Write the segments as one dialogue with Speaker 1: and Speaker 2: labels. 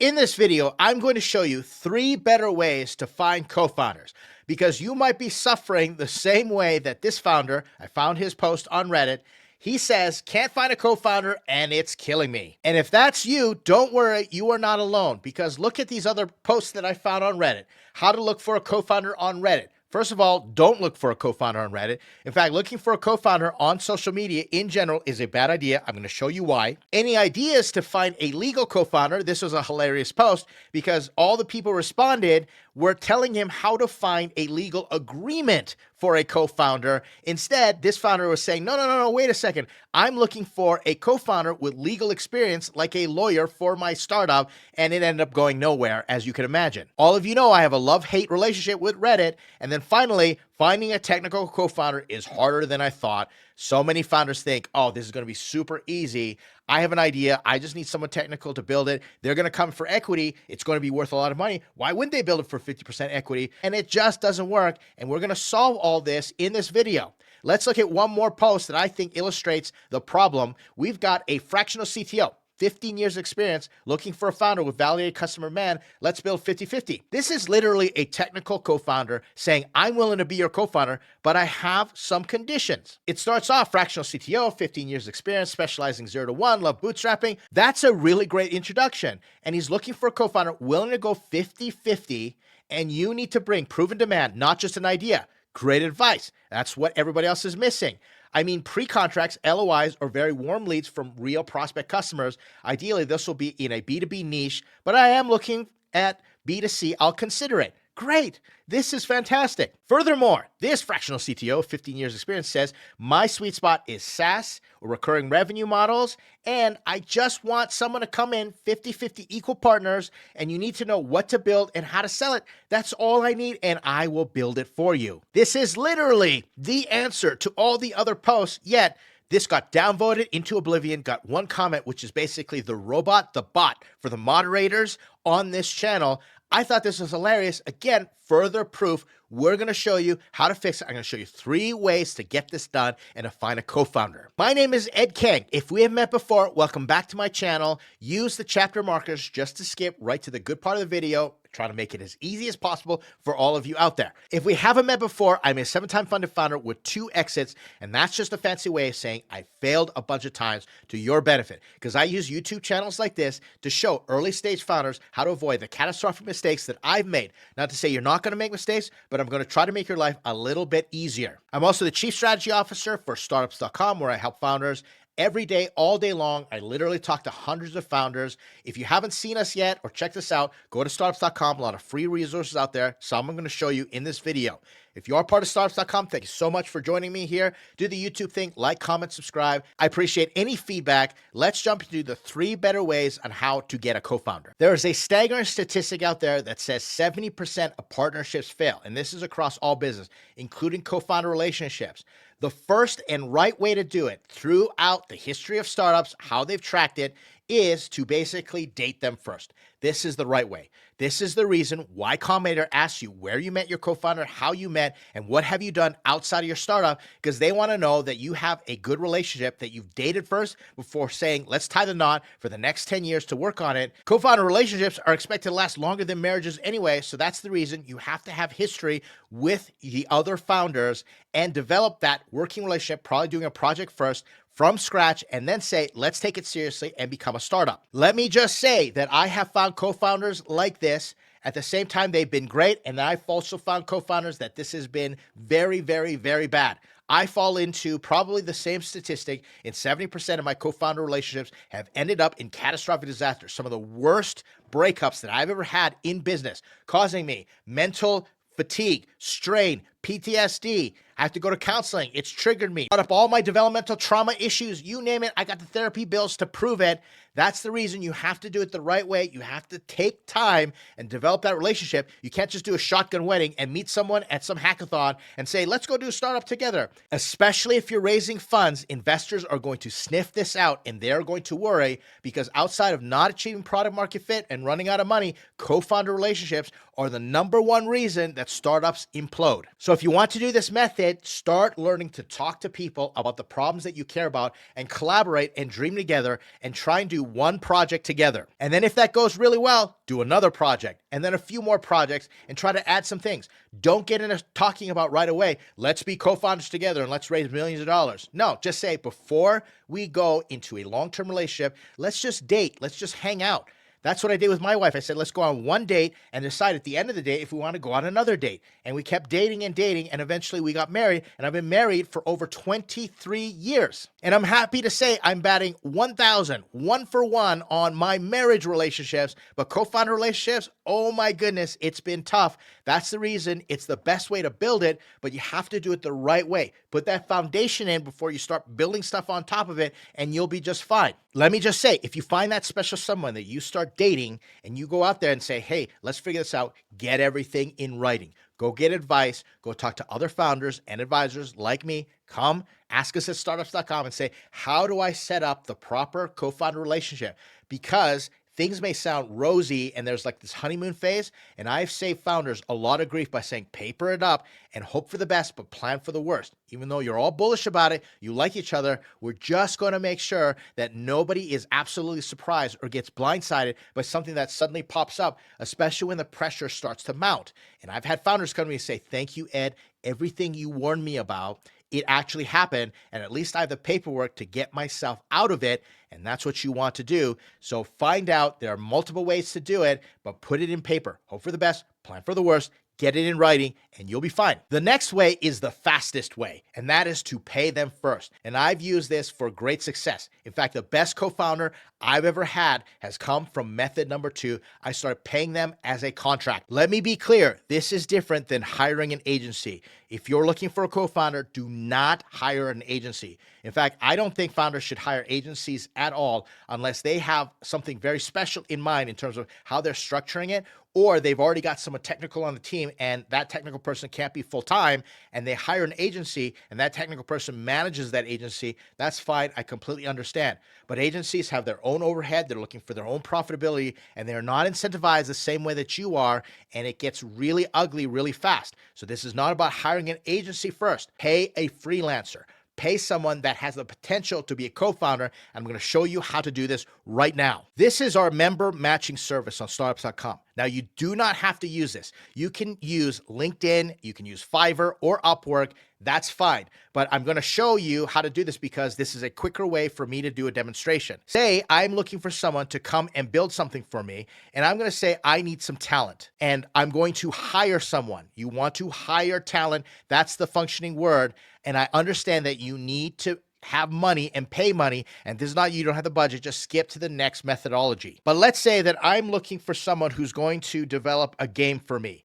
Speaker 1: In this video, I'm going to show you 3 better ways to find co-founders because you might be suffering the same way that this founder, I found his post on Reddit. He says, can't find a co-founder and it's killing me. And if that's you, don't worry, you are not alone because look at these other posts that I found on Reddit. How to look for a co-founder on Reddit. First of all, don't look for a co-founder on Reddit. In fact, looking for a co-founder on social media in general is a bad idea. I'm going to show you why. Any ideas to find a legal co-founder? This was a hilarious post because all the people responded were telling him how to find a legal agreement for a co-founder. Instead, this founder was saying, no, wait a second. I'm looking for a co-founder with legal experience like a lawyer for my startup, and it ended up going nowhere, as you can imagine. All of you know I have a love-hate relationship with Reddit, and then finally, finding a technical co-founder is harder than I thought. So many founders think, oh, this is going to be super easy. I have an idea. I just need someone technical to build it. They're going to come for equity. It's going to be worth a lot of money. Why wouldn't they build it for 50% equity? And it just doesn't work. And we're going to solve all this in this video. Let's look at one more post that I think illustrates the problem. We've got a fractional CTO. 15 years experience looking for a founder with validated customer demand. Let's build 50-50. This is literally a technical co-founder saying, I'm willing to be your co-founder, but I have some conditions. It starts off fractional CTO, 15 years experience, specializing 0 to 1, love bootstrapping. That's a really great introduction. And he's looking for a co-founder willing to go 50-50. And you need to bring proven demand, not just an idea. Great advice. That's what everybody else is missing. I mean, pre-contracts, LOIs, or very warm leads from real prospect customers. Ideally, this will be in a B2B niche, but I am looking at B2C. I'll consider it. Great. This is fantastic. Furthermore, this fractional CTO, 15 years experience, says, my sweet spot is SaaS or recurring revenue models, and I just want someone to come in 50-50 equal partners, and you need to know what to build and how to sell it. That's all I need, and I will build it for you. This is literally the answer to all the other posts, yet this got downvoted into oblivion, got one comment, which is basically the bot for the moderators on this channel. I thought this was hilarious. Again, further proof. We're going to show you how to fix it. I'm going to show you 3 ways to get this done and to find a co-founder. My name is Ed Kang. If we have met before, welcome back to my channel. Use the chapter markers just to skip right to the good part of the video. Try to make it as easy as possible for all of you out there. If we haven't met before, I'm a 7-time funded founder with 2 exits, and that's just a fancy way of saying I failed a bunch of times to your benefit because I use YouTube channels like this to show early stage founders how to avoid the catastrophic mistakes that I've made. Not to say you're not going to make mistakes, but I'm going to try to make your life a little bit easier. I'm also the Chief Strategy Officer for startups.com, where I help founders every day, all day long. I literally talk to hundreds of founders. If you haven't seen us yet or checked us out, go to startups.com. A lot of free resources out there. Some I'm going to show you in this video. If you are part of startups.com, thank you so much for joining me here. Do the YouTube thing, like, comment, subscribe. I appreciate any feedback. Let's jump into the 3 better ways on how to get a co-founder. There is a staggering statistic out there that says 70% of partnerships fail, and this is across all business, including co-founder relationships. The first and right way to do it throughout the history of startups, how they've tracked it, is to basically date them first. This is the right way. This is the reason why Combinator asks you where you met your co-founder, how you met, and what have you done outside of your startup, because they want to know that you have a good relationship, that you've dated first before saying, let's tie the knot for the next 10 years to work on it. Co-founder relationships are expected to last longer than marriages anyway, so that's the reason you have to have history with the other founders and develop that working relationship, probably doing a project first from scratch, and then say, let's take it seriously and become a startup. Let me just say that I have found co-founders like this. At the same time, they've been great, and I've also found co-founders that this has been very, very, very bad. I fall into probably the same statistic in 70% of my co-founder relationships have ended up in catastrophic disasters, some of the worst breakups that I've ever had in business, causing me mental fatigue, strain, PTSD. I have to go to counseling. It's triggered me. Brought up all my developmental trauma issues. You name it. I got the therapy bills to prove it. That's the reason you have to do it the right way. You have to take time and develop that relationship. You can't just do a shotgun wedding and meet someone at some hackathon and say, let's go do a startup together. Especially if you're raising funds, investors are going to sniff this out and they're going to worry because outside of not achieving product market fit and running out of money, co-founder relationships are the #1 reason that startups implode. So if you want to do this method, Instead, start learning to talk to people about the problems that you care about and collaborate and dream together and try and do one project together. And then if that goes really well, do another project and then a few more projects and try to add some things. Don't get into talking about right away, let's be co-founders together and let's raise millions of dollars. No, just say before we go into a long-term relationship, let's just date, let's just hang out. That's what I did with my wife. I said, let's go on one date and decide at the end of the day if we want to go on another date. And we kept dating and dating, and eventually we got married, and I've been married for over 23 years. And I'm happy to say I'm batting 1,000, 1 for 1 on my marriage relationships, but co-founder relationships, oh my goodness, it's been tough. That's the reason it's the best way to build it, but you have to do it the right way. Put that foundation in before you start building stuff on top of it, and you'll be just fine. Let me just say, if you find that special someone that you start dating and you go out there and say, hey, let's figure this out, get everything in writing. Go get advice. Go talk to other founders and advisors like me. Come ask us at startups.com and say, how do I set up the proper co-founder relationship? Because things may sound rosy and there's like this honeymoon phase, and I've saved founders a lot of grief by saying paper it up and hope for the best, but plan for the worst. Even though you're all bullish about it, you like each other, we're just going to make sure that nobody is absolutely surprised or gets blindsided by something that suddenly pops up, especially when the pressure starts to mount. And I've had founders come to me and say, thank you, Ed. Everything you warned me about, it actually happened, and at least I have the paperwork to get myself out of it, and that's what you want to do. So find out there are multiple ways to do it, but put it in paper. Hope for the best, plan for the worst, get it in writing, and you'll be fine. The next way is the fastest way, and that is to pay them first. And I've used this for great success. In fact, the best co-founder I've ever had has come from method number 2. I started paying them as a contract. Let me be clear, this is different than hiring an agency. If you're looking for a co-founder, do not hire an agency. In fact, I don't think founders should hire agencies at all unless they have something very special in mind in terms of how they're structuring it, or they've already got someone technical on the team and that technical person can't be full-time and they hire an agency and that technical person manages that agency. That's fine. I completely understand. But agencies have their own overhead. They're looking for their own profitability and they're not incentivized the same way that you are. And it gets really ugly really fast. So this is not about hiring an agency first. Pay a freelancer. Pay someone that has the potential to be a co-founder. I'm going to show you how to do this right now. This is our member matching service on startups.com. Now, you do not have to use this. You can use LinkedIn, you can use Fiverr or Upwork. That's fine. But I'm going to show you how to do this because this is a quicker way for me to do a demonstration. Say I'm looking for someone to come and build something for me, and I'm going to say I need some talent, and I'm going to hire someone. You want to hire talent. That's the functioning word. And I understand that you need to have money and pay money, and this is not, you don't have the budget, just skip to the next methodology. But let's say that I'm looking for someone who's going to develop a game for me.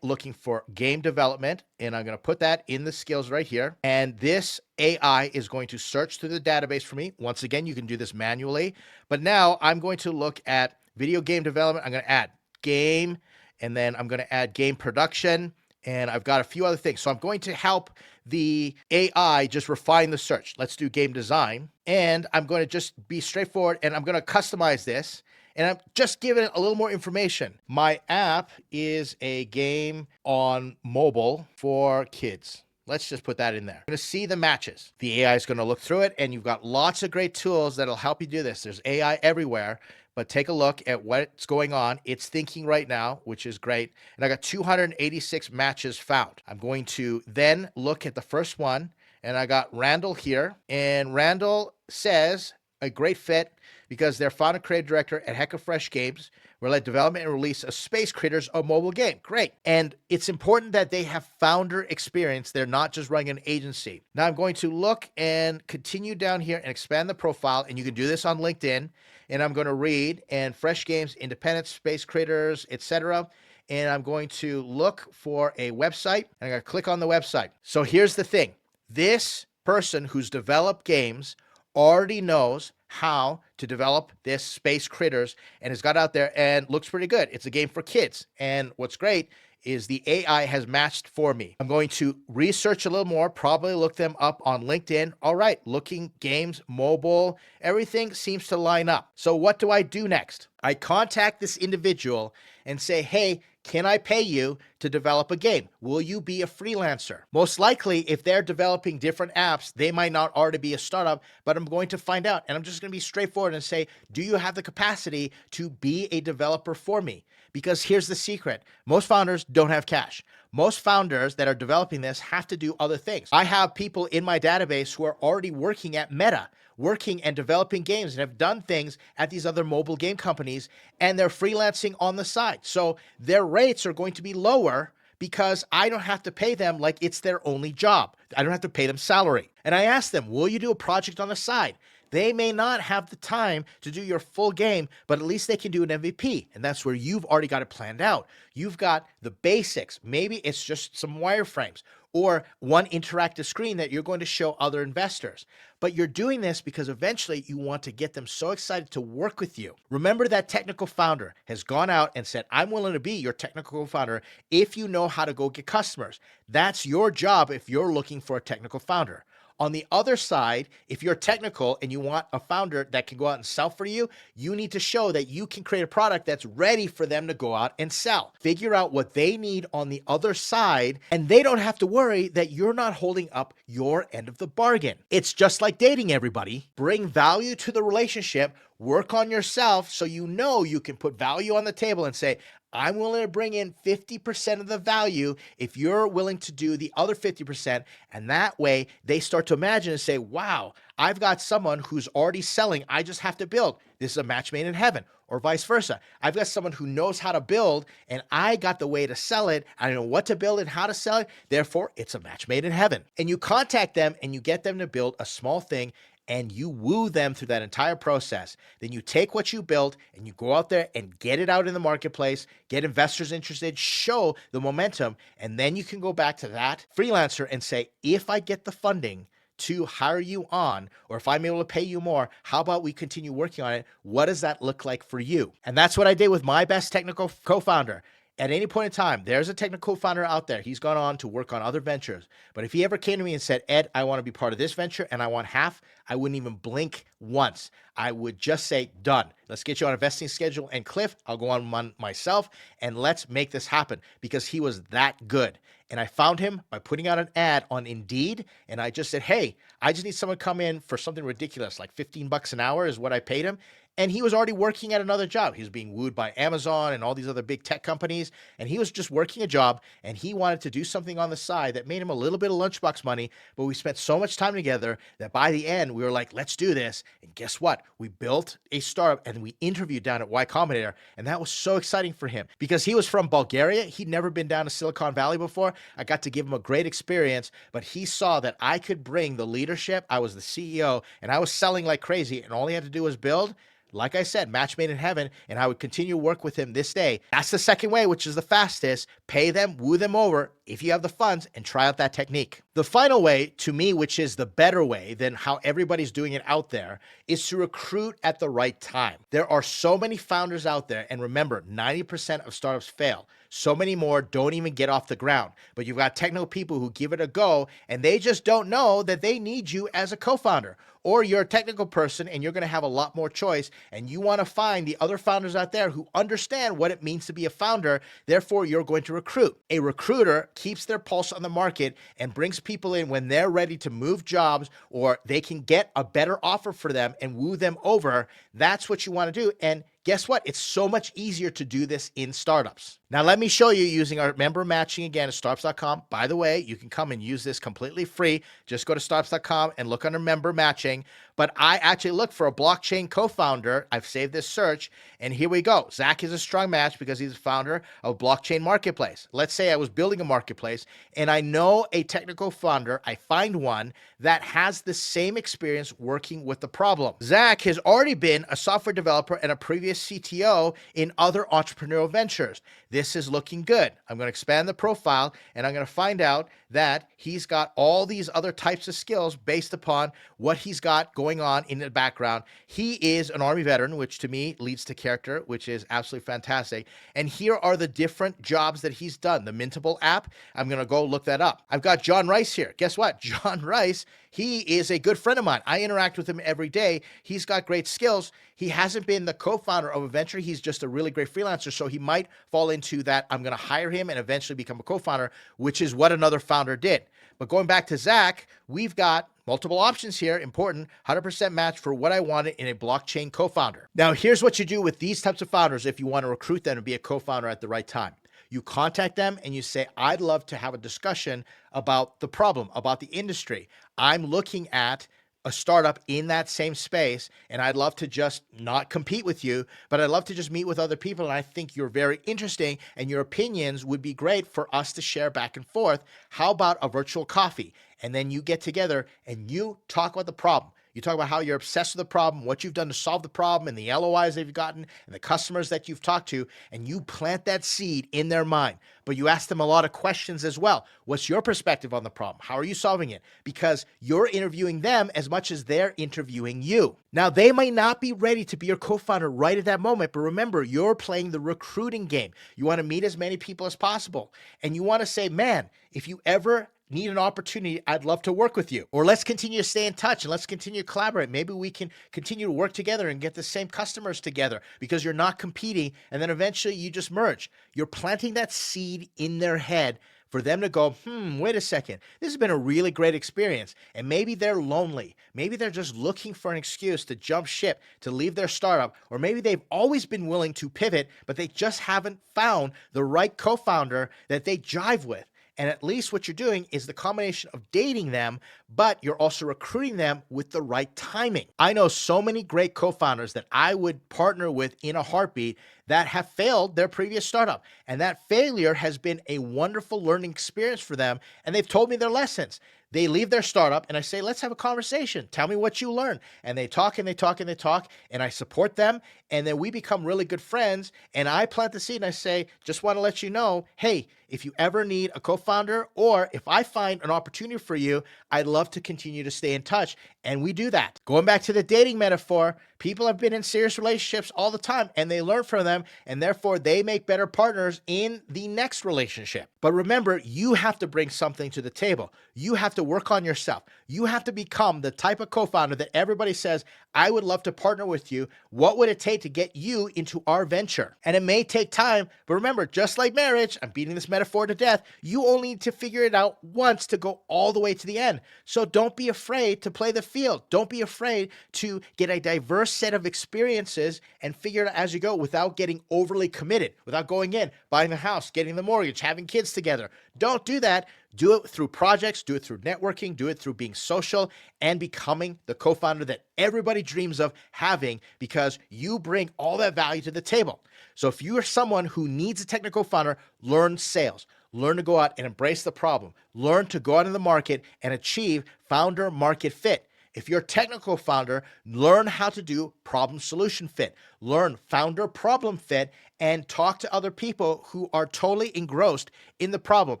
Speaker 1: Looking for game development, and I'm going to put that in the skills right here. And this AI is going to search through the database for me. Once again, you can do this manually, but now I'm going to look at video game development. I'm going to add game, and then I'm going to add game production, and I've got a few other things. So I'm going to help the AI just refine the search. Let's do game design. And I'm going to just be straightforward and I'm going to customize this. And I'm just giving it a little more information. My app is a game on mobile for kids. Let's just put that in there. You're going to see the matches. The AI is going to look through it, and you've got lots of great tools that'll help you do this. There's AI everywhere, but take a look at what's going on. It's thinking right now, which is great. And I got 286 matches found. I'm going to then look at the first one, and I got Randall here, and Randall says a great fit because they're founder creative director at Heck of Fresh Games. We're led development and release of Space Critters, a mobile game. Great. And it's important that they have founder experience. They're not just running an agency. Now I'm going to look and continue down here and expand the profile. And you can do this on LinkedIn. And I'm going to read and Fresh Games, Independent, Space Critters, etc. And I'm going to look for a website. And I'm going to click on the website. So here's the thing. This person who's developed games already knows how to develop this Space Critters and has got out there and looks pretty good. It's a game for kids. And what's great is the AI has matched for me. I'm going to research a little more, probably look them up on LinkedIn. All right, looking games, mobile, everything seems to line up. So what do I do next? I contact this individual and say, hey, can I pay you to develop a game? Will you be a freelancer? Most likely, if they're developing different apps, they might not already be a startup, but I'm going to find out. And I'm just going to be straightforward and say, do you have the capacity to be a developer for me? Because here's the secret. Most founders don't have cash. Most founders that are developing this have to do other things. I have people in my database who are already working at Meta, working and developing games and have done things at these other mobile game companies, and they're freelancing on the side. So their rates are going to be lower because I don't have to pay them like it's their only job. I don't have to pay them salary. And I ask them, will you do a project on the side? They may not have the time to do your full game, but at least they can do an MVP. And that's where you've already got it planned out. You've got the basics. Maybe it's just some wireframes or one interactive screen that you're going to show other investors. But you're doing this because eventually you want to get them so excited to work with you. Remember that technical founder has gone out and said, I'm willing to be your technical founder if you know how to go get customers. That's your job if you're looking for a technical founder. On the other side, if you're technical and you want a founder that can go out and sell for you, you need to show that you can create a product that's ready for them to go out and sell. Figure out what they need on the other side, and they don't have to worry that you're not holding up your end of the bargain. It's just like dating, everybody. Bring value to the relationship, work on yourself so you know you can put value on the table and say, I'm willing to bring in 50% of the value if you're willing to do the other 50%. And that way they start to imagine and say, wow, I've got someone who's already selling. I just have to build. This is a match made in heaven, or vice versa. I've got someone who knows how to build and I got the way to sell it. I know what to build and how to sell it. Therefore, it's a match made in heaven. And you contact them and you get them to build a small thing and you woo them through that entire process. Then you take what you built and you go out there and get it out in the marketplace, get investors interested, show the momentum, and then you can go back to that freelancer and say, if I get the funding to hire you on, or if I'm able to pay you more, how about we continue working on it? What does that look like for you? And that's what I did with my best technical co-founder. At any point in time, there's a technical founder out there. He's gone on to work on other ventures. But if he ever came to me and said, Ed, I want to be part of this venture and I want half, I wouldn't even blink once. I would just say, done. Let's get you on a vesting schedule. And Cliff, I'll go on one myself and let's make this happen, because he was that good. And I found him by putting out an ad on Indeed. And I just said, hey, I just need someone to come in for something ridiculous, like $15 an hour is what I paid him. And he was already working at another job. He was being wooed by Amazon and all these other big tech companies. And he was just working a job and he wanted to do something on the side that made him a little bit of lunchbox money. But we spent so much time together that by the end, we were like, let's do this. And guess what? We built a startup and we interviewed down at Y Combinator. And that was so exciting for him because he was from Bulgaria. He'd never been down to Silicon Valley before. I got to give him a great experience, but he saw that I could bring the leadership. I was the CEO and I was selling like crazy. And all he had to do was build. Like I said, match made in heaven, and I would continue to work with him this day. That's the second way, which is the fastest. Pay them, woo them over if you have the funds, and try out that technique. The final way, to me, which is the better way than how everybody's doing it out there, is to recruit at the right time. There are so many founders out there, and remember, 90% of startups fail. So many more don't even get off the ground. But you've got technical people who give it a go, and they just don't know that they need you as a co-founder. Or you're a technical person and you're going to have a lot more choice, and you want to find the other founders out there who understand what it means to be a founder. Therefore, you're going to recruit. A recruiter keeps their pulse on the market and brings people in when they're ready to move jobs or they can get a better offer for them and woo them over. That's what you want to do. And guess what? It's so much easier to do this in startups. Now, let me show you using our member matching again at startups.com. By the way, you can come and use this completely free. Just go to startups.com and look under member matching. But I actually look for a blockchain co-founder. I've saved this search, and here we go. Zach is a strong match because he's the founder of Blockchain Marketplace. Let's say I was building a marketplace, and I know a technical founder. I find one that has the same experience working with the problem. Zach has already been a software developer and a previous CTO in other entrepreneurial ventures. This is looking good. I'm going to expand the profile, and I'm going to find out that he's got all these other types of skills based upon what he's got going on in the background. He is an Army veteran, which to me leads to character, which is absolutely fantastic. And here are the different jobs that he's done. The Mintable app, I'm going to go look that up. I've got John Rice here. Guess what? John Rice, he is a good friend of mine. I interact with him every day. He's got great skills. He hasn't been the co-founder of a venture. He's just a really great freelancer. So he might fall into that. I'm going to hire him and eventually become a co-founder, which is what another founder did. But going back to Zach, we've got multiple options here. Important, 100% match for what I wanted in a blockchain co-founder. Now, here's what you do with these types of founders if you want to recruit them to be a co-founder at the right time. You contact them and you say, I'd love to have a discussion about the problem, about the industry. I'm looking at a startup in that same space, and I'd love to just not compete with you, but I'd love to just meet with other people, and I think you're very interesting, and your opinions would be great for us to share back and forth. How about a virtual coffee? And then you get together and you talk about the problem. You talk about how you're obsessed with the problem, what you've done to solve the problem, and the LOIs that you've gotten, and the customers that you've talked to, and you plant that seed in their mind. But you ask them a lot of questions as well. What's your perspective on the problem? How are you solving it? Because you're interviewing them as much as they're interviewing you. Now, they might not be ready to be your co-founder right at that moment, but remember, you're playing the recruiting game. You want to meet as many people as possible. And you want to say, man, if you ever need an opportunity, I'd love to work with you. Or let's continue to stay in touch and let's continue to collaborate. Maybe we can continue to work together and get the same customers together because you're not competing, and then eventually you just merge. You're planting that seed in their head for them to go, wait a second, this has been a really great experience. And maybe they're lonely. Maybe they're just looking for an excuse to jump ship, to leave their startup. Or maybe they've always been willing to pivot, but they just haven't found the right co-founder that they jive with. And at least what you're doing is the combination of dating them, but you're also recruiting them with the right timing. I know so many great co-founders that I would partner with in a heartbeat that have failed their previous startup. And that failure has been a wonderful learning experience for them. And they've told me their lessons. They leave their startup and I say, let's have a conversation. Tell me what you learned. And they talk and they talk and they talk, and I support them. And then we become really good friends. And I plant the seed and I say, just want to let you know, hey, if you ever need a co-founder, or if I find an opportunity for you, I'd love to continue to stay in touch. And we do that. Going back to the dating metaphor, people have been in serious relationships all the time and they learn from them, and therefore they make better partners in the next relationship. But remember, you have to bring something to the table. You have to work on yourself. You have to become the type of co-founder that everybody says, I would love to partner with you. What would it take to get you into our venture? And it may take time, but remember, just like marriage, I'm beating this metaphor to death, you only need to figure it out once to go all the way to the end. So don't be afraid to play the field. Don't be afraid to get a diverse set of experiences and figure it out as you go without getting overly committed, without going in, buying the house, getting the mortgage, having kids together. Don't do that. Do it through projects, do it through networking, do it through being social and becoming the co-founder that everybody dreams of having, because you bring all that value to the table. So if you are someone who needs a technical founder, learn sales, learn to go out and embrace the problem, learn to go out in the market and achieve founder market fit. If you're a technical founder, learn how to do problem solution fit, learn founder problem fit, and talk to other people who are totally engrossed in the problem.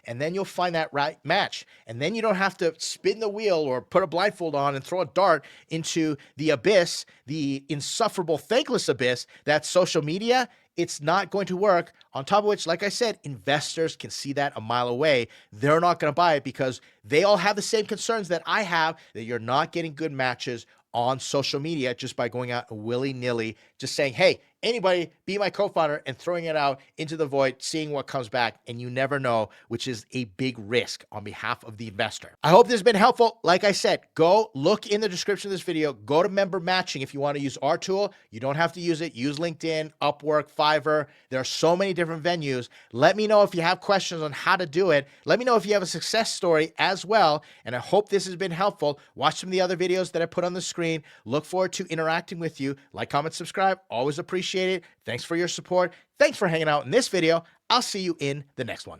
Speaker 1: And then you'll find that right match. And then you don't have to spin the wheel or put a blindfold on and throw a dart into the abyss, the insufferable, thankless abyss that's social media. It's not going to work. On top of which, like I said, investors can see that a mile away. They're not going to buy it because they all have the same concerns that I have, that you're not getting good matches on social media just by going out willy-nilly, just saying, hey, anybody be my co-founder, and throwing it out into the void, seeing what comes back, and you never know, which is a big risk on behalf of the investor. I hope this has been helpful. Like I said, go look in the description of this video, go to member matching if you want to use our tool. You don't have to use it. Use LinkedIn, Upwork, Fiverr. There are so many different venues. Let me know if you have questions on how to do it. Let me know if you have a success story as well, and I hope this has been helpful. Watch some of the other videos that I put on the screen. Look forward to interacting with you. Like, comment, subscribe. Always appreciate it. Thanks for your support. Thanks for hanging out in this video. I'll see you in the next one.